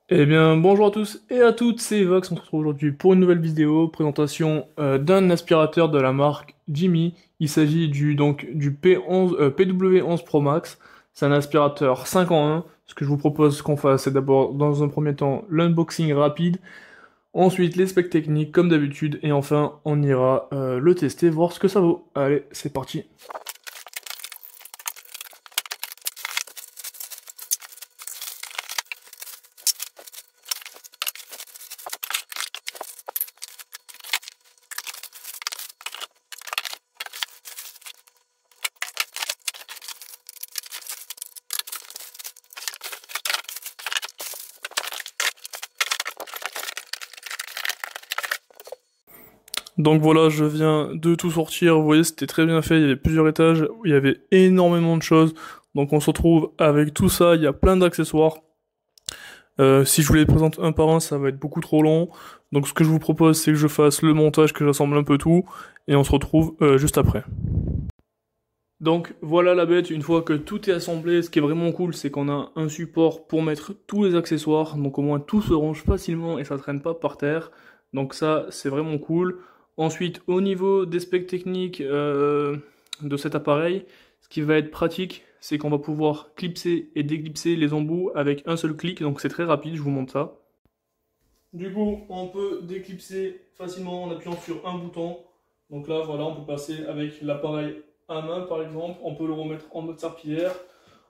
Eh bien, bonjour à tous et à toutes, c'est Vox, on se retrouve aujourd'hui pour une nouvelle vidéo, présentation d'un aspirateur de la marque Jimmy. Il s'agit du PW11 Pro Max. C'est un aspirateur 5 en 1. Ce que je vous propose qu'on fasse, c'est d'abord, dans un premier temps, l'unboxing rapide, ensuite les specs techniques comme d'habitude, et enfin, on ira le tester, voir ce que ça vaut. Allez, c'est parti. Donc voilà, je viens de tout sortir, vous voyez, c'était très bien fait, il y avait plusieurs étages, il y avait énormément de choses. Donc on se retrouve avec tout ça, il y a plein d'accessoires. Si je vous les présente un par un, ça va être beaucoup trop long. Donc ce que je vous propose, c'est que je fasse le montage, que j'assemble un peu tout, et on se retrouve juste après. Donc voilà la bête, une fois que tout est assemblé, ce qui est vraiment cool, c'est qu'on a un support pour mettre tous les accessoires, donc au moins tout se range facilement et ça traîne pas par terre. Donc ça, c'est vraiment cool. Ensuite, au niveau des specs techniques de cet appareil, ce qui va être pratique, c'est qu'on va pouvoir clipser et déclipser les embouts avec un seul clic, donc c'est très rapide, je vous montre ça. Du coup, on peut déclipser facilement en appuyant sur un bouton. Donc là, voilà, on peut passer avec l'appareil à main, par exemple. On peut le remettre en mode serpillière.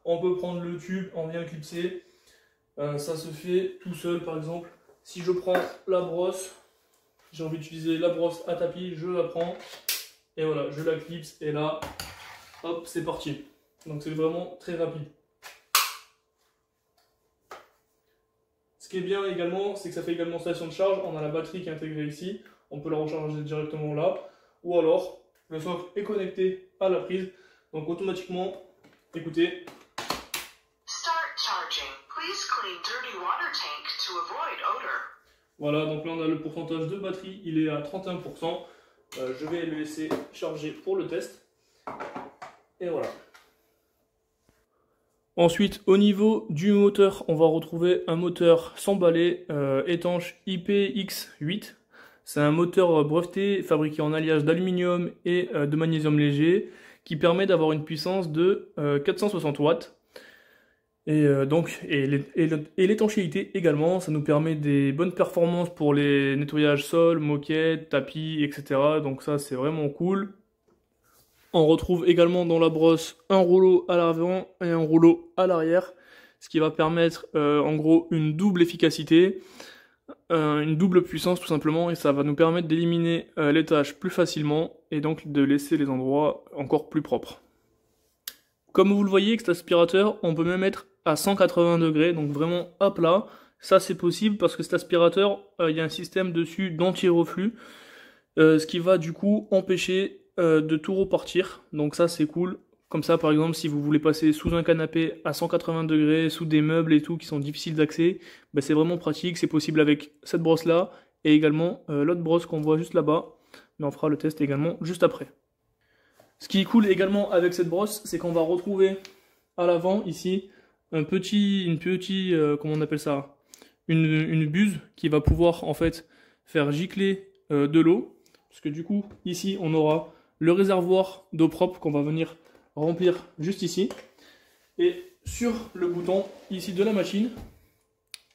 On peut prendre le tube, on vient clipser. Ça se fait tout seul, par exemple. Si je prends la brosse, j'ai envie d'utiliser la brosse à tapis, je la prends. Et voilà, je la clipse. Et là, hop, c'est parti. Donc c'est vraiment très rapide. Ce qui est bien également, c'est que ça fait également station de charge. On a la batterie qui est intégrée ici. On peut la recharger directement là. Ou alors, le socle est connecté à la prise. Donc automatiquement, écoutez. Start charging. Please clean dirty water tank to avoid odor. Voilà, donc là on a le pourcentage de batterie, il est à 31%. Je vais le laisser charger pour le test. Et voilà. Ensuite, au niveau du moteur, on va retrouver un moteur sans balai étanche IPX8. C'est un moteur breveté fabriqué en alliage d'aluminium et de magnésium léger qui permet d'avoir une puissance de 460 watts. Et l'étanchéité également, ça nous permet des bonnes performances pour les nettoyages sol, moquettes, tapis, etc. Donc ça, c'est vraiment cool. On retrouve également dans la brosse un rouleau à l'avant et un rouleau à l'arrière, ce qui va permettre en gros une double efficacité, une double puissance tout simplement, et ça va nous permettre d'éliminer les tâches plus facilement et donc de laisser les endroits encore plus propres. Comme vous le voyez, avec cet aspirateur, on peut même mettre à 180 degrés, donc vraiment à plat. Ça c'est possible parce que cet aspirateur, il y a un système dessus d'anti-reflux, ce qui va du coup empêcher de tout repartir, donc ça c'est cool. Comme ça par exemple si vous voulez passer sous un canapé à 180 degrés, sous des meubles et tout qui sont difficiles d'accès, ben c'est vraiment pratique, c'est possible avec cette brosse là et également l'autre brosse qu'on voit juste là-bas, mais on fera le test également juste après. Ce qui est cool également avec cette brosse, c'est qu'on va retrouver à l'avant ici comment on appelle ça, une buse qui va pouvoir en fait faire gicler de l'eau. Parce que du coup, ici, on aura le réservoir d'eau propre qu'on va venir remplir juste ici. Et sur le bouton ici de la machine,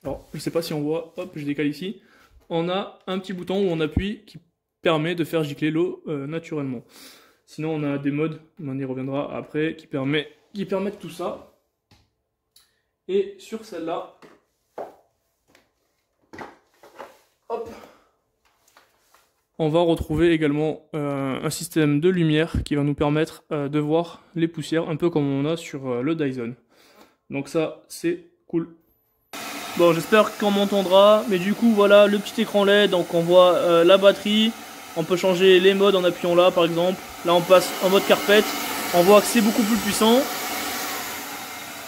alors je ne sais pas si on voit, hop, je décale ici, on a un petit bouton où on appuie qui permet de faire gicler l'eau naturellement. Sinon, on a des modes, on y reviendra après, qui permettent tout ça. Et sur celle-là, hop, on va retrouver également un système de lumière qui va nous permettre de voir les poussières, un peu comme on a sur le Dyson. Donc ça, c'est cool. Bon, j'espère qu'on m'entendra, mais du coup, voilà le petit écran LED, donc on voit la batterie. On peut changer les modes en appuyant là, par exemple. Là, on passe en mode carpette. On voit que c'est beaucoup plus puissant.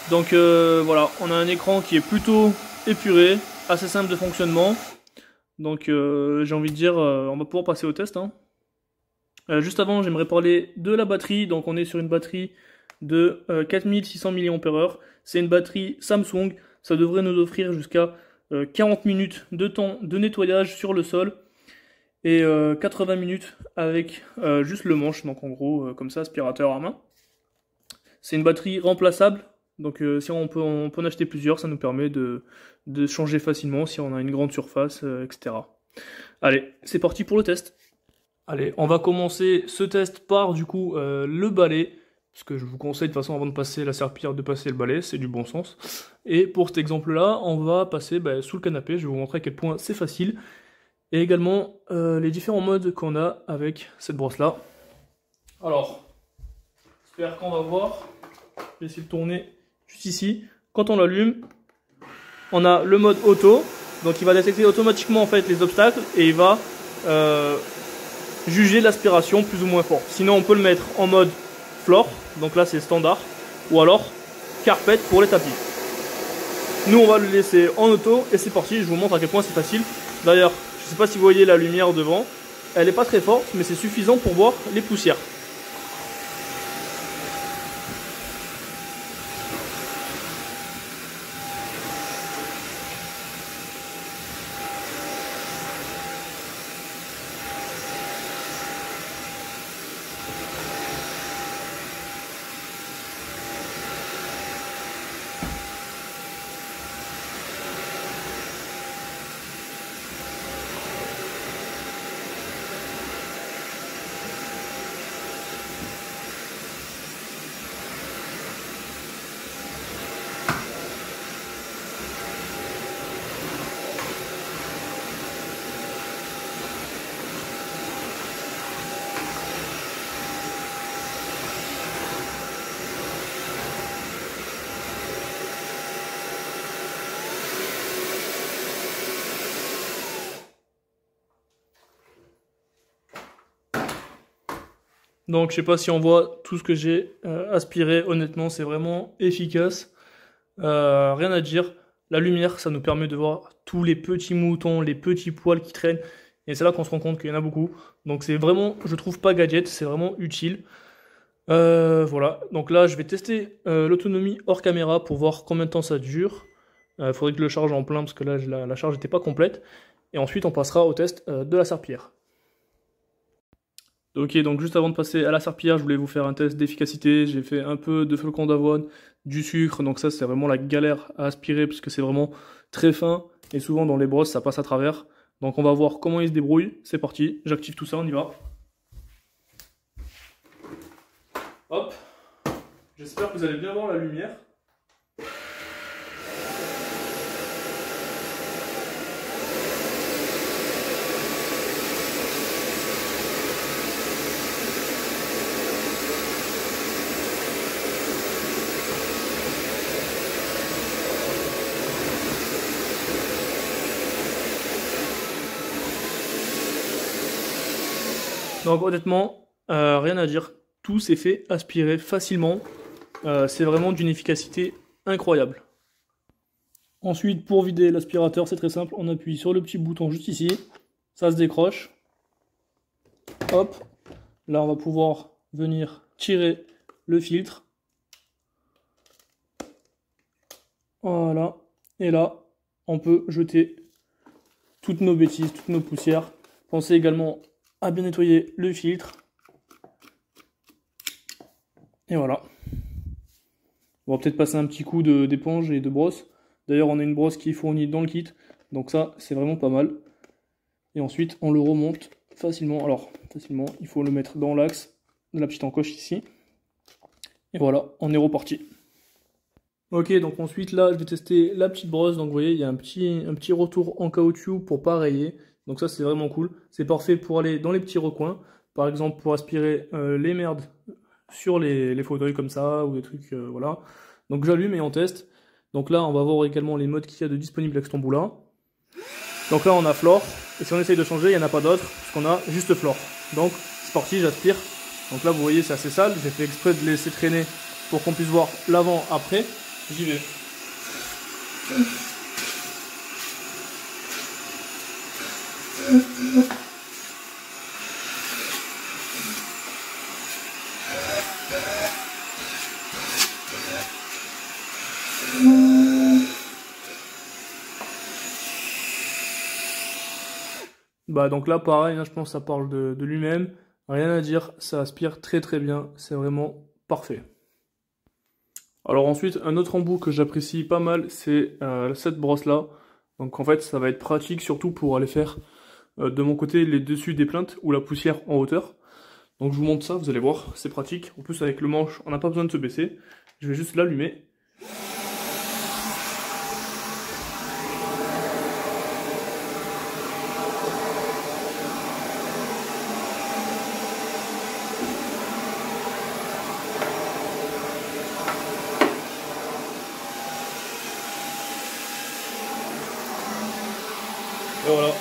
Donc voilà, on a un écran qui est plutôt épuré, assez simple de fonctionnement. Donc j'ai envie de dire, on va pouvoir passer au test. Hein. Juste avant, j'aimerais parler de la batterie. Donc on est sur une batterie de 4600 mAh. C'est une batterie Samsung. Ça devrait nous offrir jusqu'à 40 minutes de temps de nettoyage sur le sol et 80 minutes avec juste le manche, donc en gros comme ça, aspirateur à main. C'est une batterie remplaçable, donc si on peut en acheter plusieurs, ça nous permet de changer facilement si on a une grande surface, etc. Allez, c'est parti pour le test. Allez, on va commencer ce test par du coup le balai, parce que je vous conseille de toute façon avant de passer la serpillière de passer le balai, c'est du bon sens. Et pour cet exemple-là, on va passer sous le canapé, je vais vous montrer à quel point c'est facile. Et également les différents modes qu'on a avec cette brosse-là. Alors, j'espère qu'on va voir. Je vais essayer de tourner juste ici. Quand on l'allume, on a le mode auto, donc il va détecter automatiquement en fait les obstacles et il va juger l'aspiration plus ou moins fort. Sinon on peut le mettre en mode floor, donc là c'est standard, ou alors carpet pour les tapis. Nous on va le laisser en auto et c'est parti, je vous montre à quel point c'est facile. D'ailleurs, je ne sais pas si vous voyez la lumière devant, elle n'est pas très forte mais c'est suffisant pour voir les poussières. Donc je sais pas si on voit tout ce que j'ai aspiré, honnêtement c'est vraiment efficace, rien à dire. La lumière ça nous permet de voir tous les petits moutons, les petits poils qui traînent, et c'est là qu'on se rend compte qu'il y en a beaucoup. Donc c'est vraiment, je trouve pas gadget, c'est vraiment utile. Voilà, donc là je vais tester l'autonomie hors caméra pour voir combien de temps ça dure. Il faudrait que je le charge en plein parce que là la charge n'était pas complète. Et ensuite on passera au test de la serpillière. Ok, donc juste avant de passer à la serpillière, je voulais vous faire un test d'efficacité. J'ai fait un peu de flocons d'avoine, du sucre, donc ça c'est vraiment la galère à aspirer puisque c'est vraiment très fin et souvent dans les brosses ça passe à travers. Donc on va voir comment il se débrouille. C'est parti, j'active tout ça, on y va. Hop, j'espère que vous allez bien voir la lumière. Donc honnêtement, rien à dire, tout s'est fait aspirer facilement, c'est vraiment d'une efficacité incroyable. Ensuite, pour vider l'aspirateur, c'est très simple, on appuie sur le petit bouton juste ici, ça se décroche, hop, là on va pouvoir venir tirer le filtre, voilà, et là on peut jeter toutes nos bêtises, toutes nos poussières. Pensez également à bien nettoyer le filtre. Et voilà. On va peut-être passer un petit coup d'éponge et de brosse. D'ailleurs, on a une brosse qui est fournie dans le kit. Donc ça, c'est vraiment pas mal. Et ensuite, on le remonte facilement. Alors, facilement, il faut le mettre dans l'axe de la petite encoche ici. Et voilà, on est reparti. Ok, donc ensuite, là, je vais tester la petite brosse. Donc vous voyez, il y a un petit retour en caoutchouc pour pas rayer. Donc ça c'est vraiment cool, c'est parfait pour aller dans les petits recoins, par exemple pour aspirer les merdes sur les fauteuils comme ça, ou des trucs, voilà. Donc j'allume et on teste. Donc là on va voir également les modes qu'il y a de disponibles avec cet embout-là. Donc là on a floor, et si on essaye de changer, il n'y en a pas d'autre, parce qu'on a juste floor. Donc c'est parti, j'aspire. Donc là vous voyez c'est assez sale, j'ai fait exprès de laisser traîner pour qu'on puisse voir l'avant après. J'y vais. Bah donc là pareil, hein, je pense que ça parle de lui-même. Rien à dire, ça aspire très très bien, c'est vraiment parfait. Alors ensuite, un autre embout que j'apprécie pas mal, c'est cette brosse-là. Donc en fait, ça va être pratique surtout pour aller faire de mon côté les dessus des plinthes ou la poussière en hauteur. Donc je vous montre ça, vous allez voir, c'est pratique. En plus avec le manche, on n'a pas besoin de se baisser. Je vais juste l'allumer. Et voilà.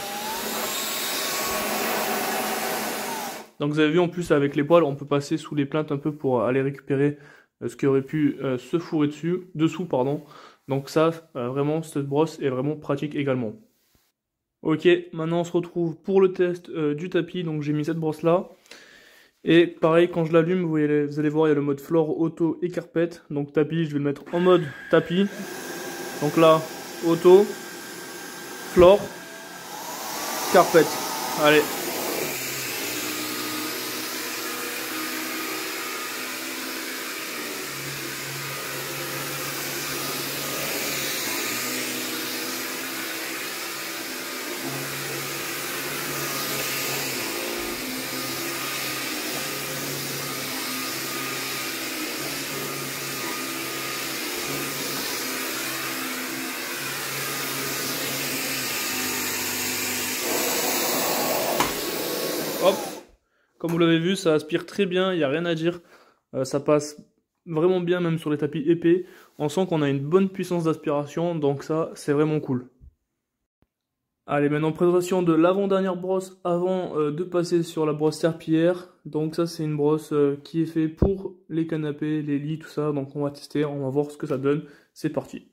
Donc vous avez vu en plus avec les poils, on peut passer sous les plinthes un peu pour aller récupérer ce qui aurait pu se fourrer dessous, pardon. Donc ça, vraiment, cette brosse est vraiment pratique également. Ok, maintenant on se retrouve pour le test du tapis. Donc j'ai mis cette brosse là. Et pareil, quand je l'allume, vous allez voir, il y a le mode floor, auto et carpet. Donc tapis, je vais le mettre en mode tapis. Donc là, auto, floor, carpet. Allez. Hop, comme vous l'avez vu, ça aspire très bien, il n'y a rien à dire. Ça passe vraiment bien même sur les tapis épais. On sent qu'on a une bonne puissance d'aspiration, donc ça, c'est vraiment cool. Allez, maintenant présentation de l'avant-dernière brosse avant de passer sur la brosse serpillière. Donc ça, c'est une brosse qui est faite pour les canapés, les lits, tout ça. Donc on va tester, on va voir ce que ça donne. C'est parti.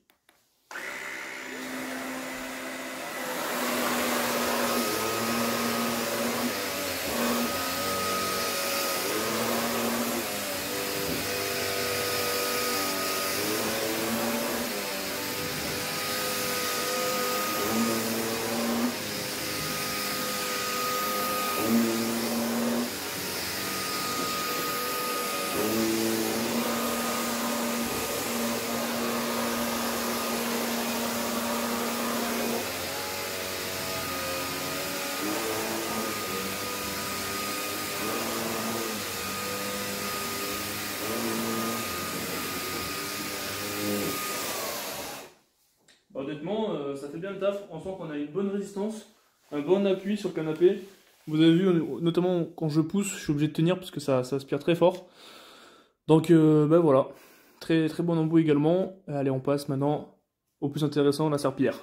Honnêtement, ça fait bien le taf. On sent qu'on a une bonne résistance, un bon appui sur le canapé. Vous avez vu, notamment quand je pousse, je suis obligé de tenir parce que ça aspire très fort. Donc, ben voilà. Très, très bon embout également. Allez, on passe maintenant au plus intéressant, la serpillière.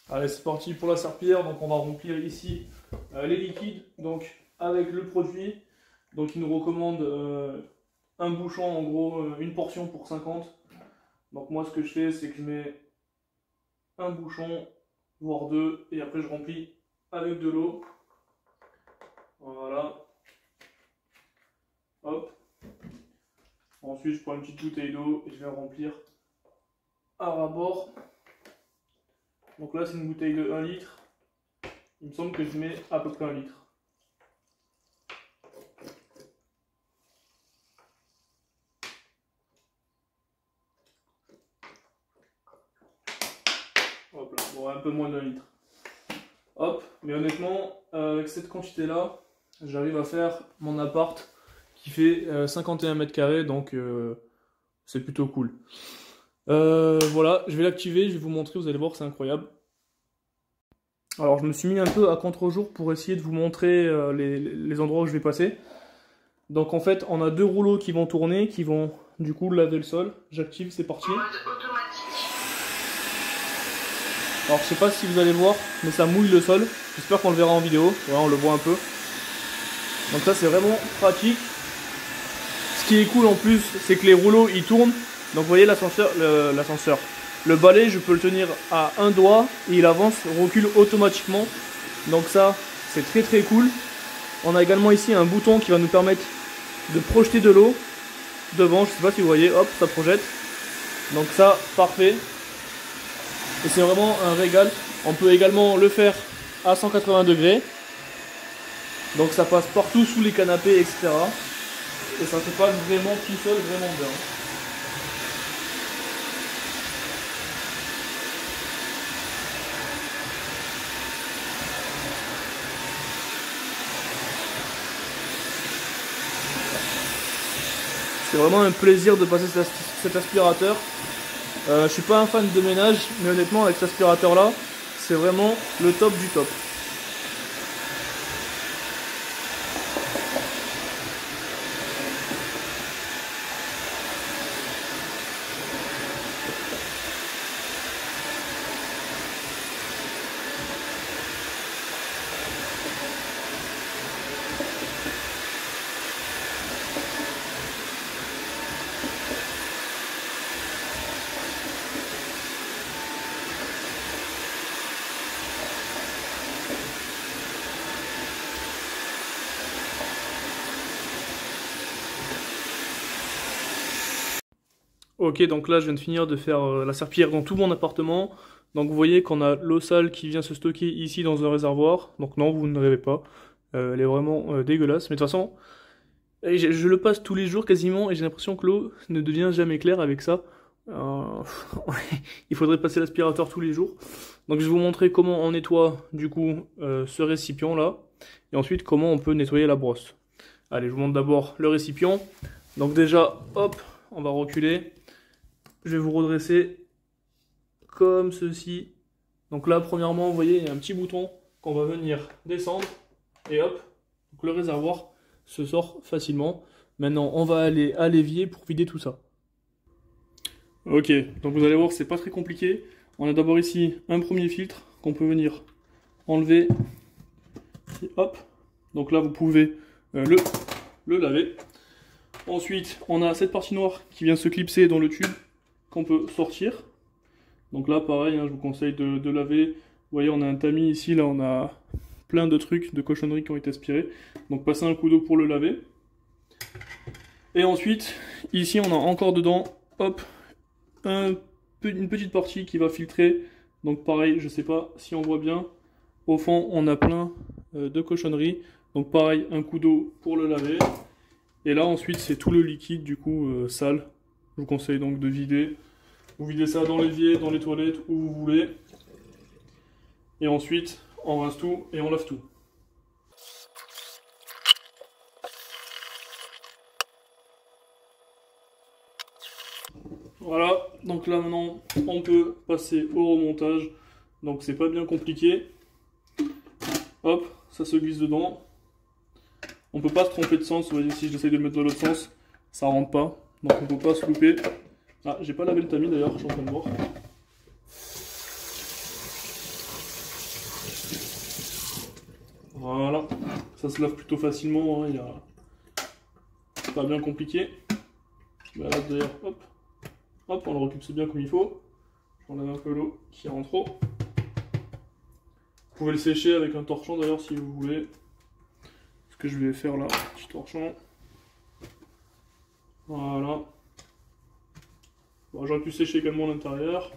Allez, c'est parti pour la serpillière. Donc, on va remplir ici les liquides. Donc, avec le produit. Donc, il nous recommande un bouchon, en gros, une portion pour 50. Donc, moi, ce que je fais, c'est que je mets un bouchon, voire deux, et après je remplis avec de l'eau. Voilà. Hop. Ensuite, je prends une petite bouteille d'eau et je vais remplir à ras-bord. Donc là, c'est une bouteille de 1 litre. Il me semble que je mets à peu près 1 litre. Hop là, bon, un peu moins d'1 litre. Hop, mais honnêtement, avec cette quantité-là, j'arrive à faire mon appart qui fait 51 mètres carrés, donc c'est plutôt cool. Voilà, je vais l'activer, je vais vous montrer, vous allez voir, c'est incroyable. Alors, je me suis mis un peu à contre-jour pour essayer de vous montrer les endroits où je vais passer. Donc, en fait, on a deux rouleaux qui vont tourner, qui vont du coup laver le sol. J'active, c'est parti. Alors, je sais pas si vous allez voir, mais ça mouille le sol. J'espère qu'on le verra en vidéo. Voilà, on le voit un peu. Donc ça, c'est vraiment pratique. Ce qui est cool en plus, c'est que les rouleaux, ils tournent. Donc, vous voyez l'ascenseur, le balai, je peux le tenir à un doigt et il avance, recule automatiquement. Donc ça, c'est très très cool. On a également ici un bouton qui va nous permettre de projeter de l'eau devant. Je sais pas si vous voyez, hop, ça projette. Donc ça, parfait. Et c'est vraiment un régal. On peut également le faire à 180 degrés. Donc ça passe partout sous les canapés, etc. Et ça se passe vraiment tout seul, vraiment bien. C'est vraiment un plaisir de passer cet aspirateur. Je suis pas un fan de ménage, mais honnêtement avec cet aspirateur là, c'est vraiment le top du top. Ok, donc là je viens de finir de faire la serpillière dans tout mon appartement. Donc vous voyez qu'on a l'eau sale qui vient se stocker ici dans un réservoir. Donc non, vous ne rêvez pas. Elle est vraiment dégueulasse. Mais de toute façon, je le passe tous les jours quasiment et j'ai l'impression que l'eau ne devient jamais claire avec ça. Il faudrait passer l'aspirateur tous les jours. Donc je vais vous montrer comment on nettoie du coup ce récipient là. Et ensuite comment on peut nettoyer la brosse. Allez, je vous montre d'abord le récipient. Donc déjà, hop, on va reculer. Je vais vous redresser comme ceci. Donc là, premièrement, vous voyez, il y a un petit bouton qu'on va venir descendre. Et hop, donc le réservoir se sort facilement. Maintenant, on va aller à l'évier pour vider tout ça. Ok, donc vous allez voir, c'est pas très compliqué. On a d'abord ici un premier filtre qu'on peut venir enlever. Et hop, donc là, vous pouvez le laver. Ensuite, on a cette partie noire qui vient se clipser dans le tube qu'on peut sortir. Donc là, pareil, hein, je vous conseille de laver. Vous voyez, on a un tamis ici, là, on a plein de trucs, de cochonneries qui ont été aspirées. Donc passez un coup d'eau pour le laver. Et ensuite, ici, on a encore dedans, hop, une petite partie qui va filtrer. Donc pareil, je sais pas si on voit bien. Au fond, on a plein de cochonneries. Donc pareil, un coup d'eau pour le laver. Et là, ensuite, c'est tout le liquide, du coup, sale. Je vous conseille donc de vider. Vous videz ça dans l'évier, dans les toilettes, où vous voulez. Et ensuite, on rince tout et on lave tout. Voilà, donc là maintenant, on peut passer au remontage. Donc c'est pas bien compliqué. Hop, ça se glisse dedans. On peut pas se tromper de sens, vous voyez, si j'essaye de le mettre dans l'autre sens, ça rentre pas. Donc on peut pas se louper. Ah, j'ai pas lavé le tamis d'ailleurs, je suis en train de voir. Voilà, ça se lave plutôt facilement, hein, c'est pas bien compliqué. Bah là d'ailleurs, hop, hop, on le recule bien comme il faut. J'enlève un peu l'eau qui rentre trop. Vous pouvez le sécher avec un torchon d'ailleurs si vous voulez. Ce que je vais faire là, petit torchon. Voilà. Bon, j'aurais pu sécher également l'intérieur.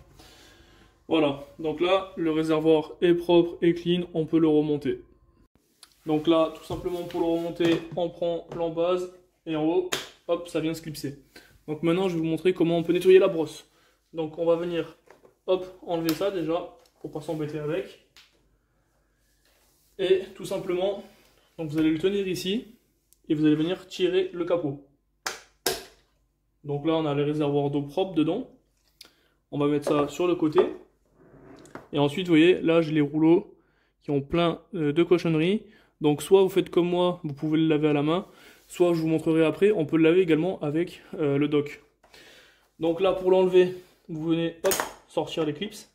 Voilà, donc là, le réservoir est propre et clean, on peut le remonter. Donc là, tout simplement pour le remonter, on prend l'embase et en haut, hop, ça vient se clipser. Donc maintenant, je vais vous montrer comment on peut nettoyer la brosse. Donc on va venir, hop, enlever ça déjà, pour pas s'embêter avec. Et tout simplement, donc vous allez le tenir ici, et vous allez venir tirer le capot. Donc là, on a les réservoirs d'eau propre dedans. On va mettre ça sur le côté. Et ensuite, vous voyez, là, j'ai les rouleaux qui ont plein de cochonneries. Donc soit vous faites comme moi, vous pouvez le laver à la main, soit je vous montrerai après, on peut le laver également avec le dock. Donc là, pour l'enlever, vous venez, hop, sortir les clips.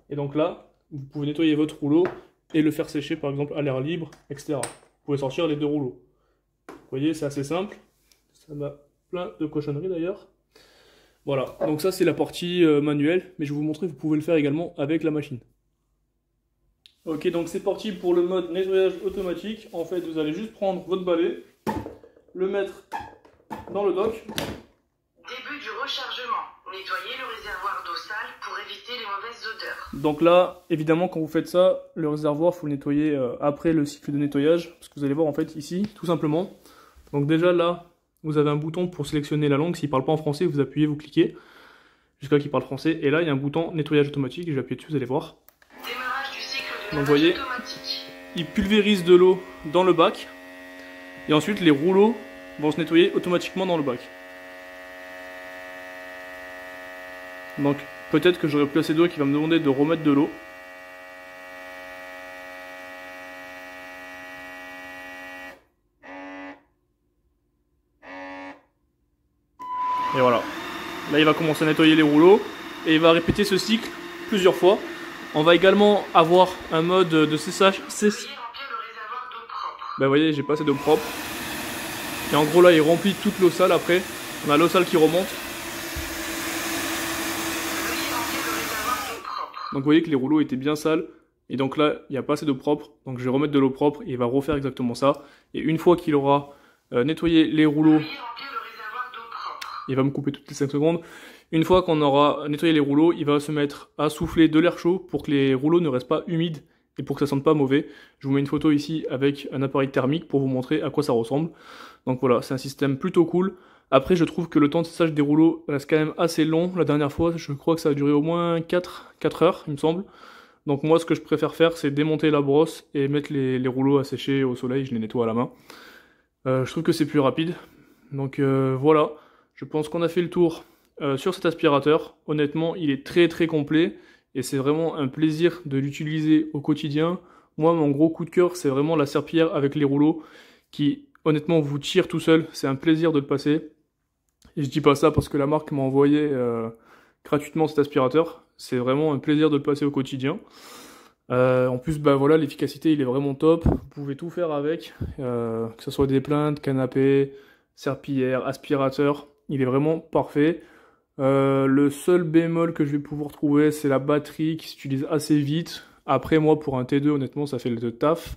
Et donc là, vous pouvez nettoyer votre rouleau et le faire sécher, par exemple, à l'air libre, etc. Vous pouvez sortir les deux rouleaux. Vous voyez, c'est assez simple. Ça va plein de cochonneries d'ailleurs. Voilà, donc ça c'est la partie manuelle, mais je vais vous montrer que vous pouvez le faire également avec la machine. Ok, donc c'est parti pour le mode nettoyage automatique. En fait, vous allez juste prendre votre balai, le mettre dans le dock. Début du rechargement. Nettoyez le réservoir d'eau sale pour éviter les mauvaises odeurs. Donc là, évidemment, quand vous faites ça, le réservoir, il faut le nettoyer après le cycle de nettoyage. Parce que vous allez voir, en fait, ici, tout simplement. Donc déjà, là, vous avez un bouton pour sélectionner la langue. S'il ne parle pas en français, vous appuyez, vous cliquez. Jusqu'à qu'il parle français. Et là, il y a un bouton nettoyage automatique. Je vais appuyer dessus, vous allez voir. Démarrage du cycle de Donc vous voyez, automatique. Il pulvérise de l'eau dans le bac. Et ensuite, les rouleaux vont se nettoyer automatiquement dans le bac. Donc peut-être que j'aurai plus assez d'eau qui va me demander de remettre de l'eau. Et voilà. Là il va commencer à nettoyer les rouleaux. Et il va répéter ce cycle plusieurs fois. On va également avoir un mode de séchage. Ben vous voyez, j'ai pas assez d'eau propre. Et en gros là il remplit toute l'eau sale après. On a l'eau sale qui remonte. Donc vous voyez que les rouleaux étaient bien sales. Et donc là, il n'y a pas assez d'eau propre. Donc je vais remettre de l'eau propre et il va refaire exactement ça. Et une fois qu'il aura nettoyé les rouleaux, il va me couper toutes les 5 secondes. Une fois qu'on aura nettoyé les rouleaux, il va se mettre à souffler de l'air chaud pour que les rouleaux ne restent pas humides et pour que ça sente pas mauvais. Je vous mets une photo ici avec un appareil thermique pour vous montrer à quoi ça ressemble. Donc voilà, c'est un système plutôt cool. Après, je trouve que le temps de séchage des rouleaux reste quand même assez long. La dernière fois, je crois que ça a duré au moins 4 heures, il me semble. Donc moi, ce que je préfère faire, c'est démonter la brosse et mettre les rouleaux à sécher au soleil. Je les nettoie à la main. Je trouve que c'est plus rapide. Donc voilà, je pense qu'on a fait le tour sur cet aspirateur. Honnêtement, il est très très complet. Et c'est vraiment un plaisir de l'utiliser au quotidien. Moi, mon gros coup de cœur, c'est vraiment la serpillière avec les rouleaux qui, honnêtement, vous tire tout seul. C'est un plaisir de le passer. Et je dis pas ça parce que la marque m'a envoyé gratuitement cet aspirateur. C'est vraiment un plaisir de le passer au quotidien. En plus, bah voilà, l'efficacité, il est vraiment top. Vous pouvez tout faire avec, que ce soit des plaintes, canapé, serpillière, aspirateur. Il est vraiment parfait. Le seul bémol que je vais pouvoir trouver, c'est la batterie qui s'utilise assez vite. Après, moi, pour un T2, honnêtement, ça fait le taf.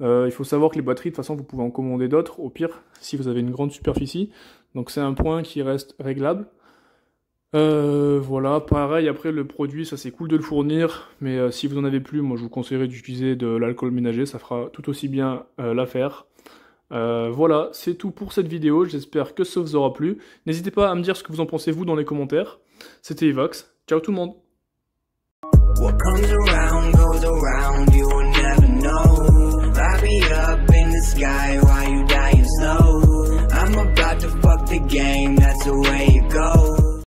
Il faut savoir que les batteries, de toute façon, vous pouvez en commander d'autres, au pire, si vous avez une grande superficie. Donc c'est un point qui reste réglable. Voilà, pareil, après le produit, ça c'est cool de le fournir, mais si vous en avez plus, moi je vous conseillerais d'utiliser de l'alcool ménager, ça fera tout aussi bien l'affaire. Voilà, c'est tout pour cette vidéo, j'espère que ça vous aura plu. N'hésitez pas à me dire ce que vous en pensez vous dans les commentaires. C'était Evox, ciao tout le monde. What comes around goes around, you will never know. I'll be up in the sky while you dying slow. I'm about to fuck the game, that's the way it goes.